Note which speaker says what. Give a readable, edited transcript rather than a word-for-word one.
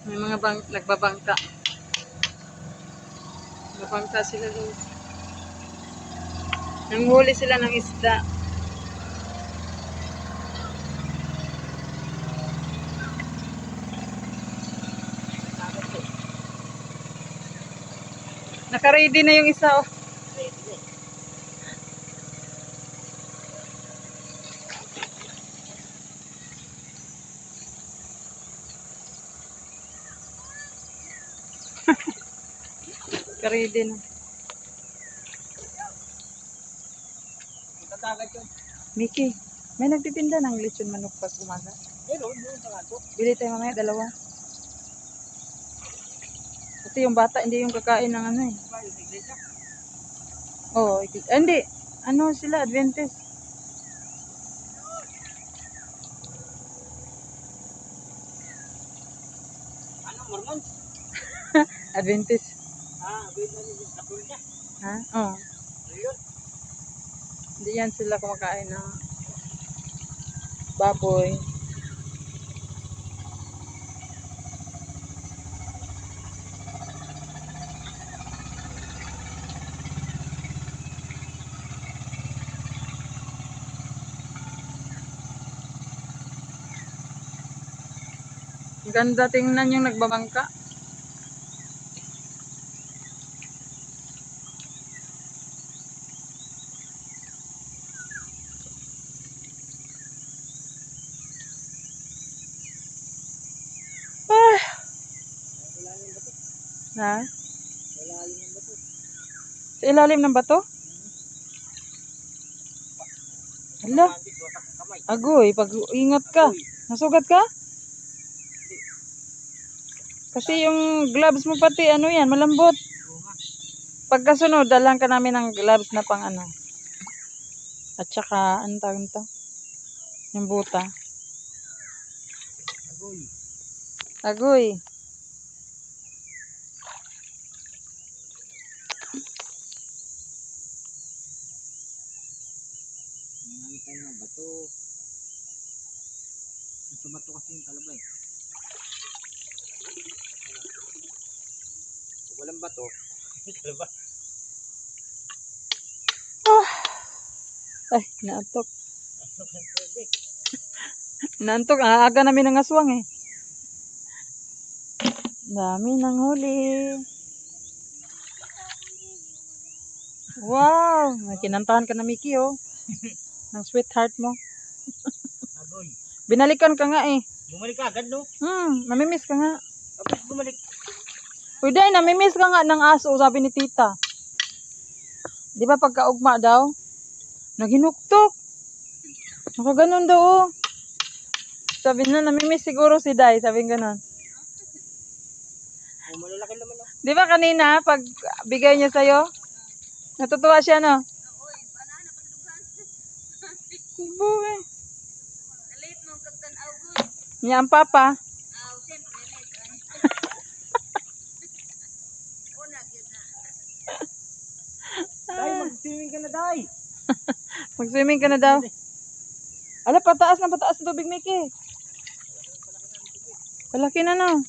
Speaker 1: May mga nagbabangka. Nagbabangka sila guys. Nanghuli sila ng isda. Naka-ready na yung isa oh. Naka-ready na. Mickey, may nagtitinda ng lechon manok pag umaga. Bili tayo mamaya, dalawa. Kasi yung bata hindi yung kakain ng ano eh. Oh, hindi. Ano sila, Adventist.
Speaker 2: Ano, Mormon?
Speaker 1: Adventist.
Speaker 2: Adventist Catholic.
Speaker 1: Ha? Oh. Hindi yan sila kumakain ng baboy. Ganda tingnan yung nagbabangka. Ah. Ha? Sa ilalim ng bato? Hala. Agoy, pag-ingat ka. Nasugat ka? Kasi yung gloves mo pati, ano yan, malambot. Pagkasunod, dalang ka namin ng gloves na pang ano. At saka, ano tawag ito? Yung buta. Agoy.
Speaker 2: Nangyay na bato. Sa bato kasi yung talabay. Kung walang bato, talaba.
Speaker 1: Oh. Ay, naantok. Naantok, aga namin ng aswang eh. Dami ng huli. Wow, may kinantahan ka na Mickey oh. Ng sweetheart mo.
Speaker 2: Agoy.
Speaker 1: Binalikan ka nga eh.
Speaker 2: Bumalik ka agad no?
Speaker 1: Namimiss ka nga.
Speaker 2: Tapos bumalik.
Speaker 1: Uy, day, namimiss ka nga ng aso, sabi ni tita. Di ba pagkaugma daw? Naghinuktok. Nakaganon daw oh. Sabi na, namimiss siguro si Day, sabi ganon.
Speaker 2: Oh, malalaki naman no?
Speaker 1: Di ba kanina, pag bigay niya sa'yo, natutuwa siya no? Buwe. Niya ang papa.
Speaker 2: Day, mag-swimming ka na, Day.
Speaker 1: Mag-swimming ka na daw. Ala, pataas na tubig, Mickey. Palaki na no.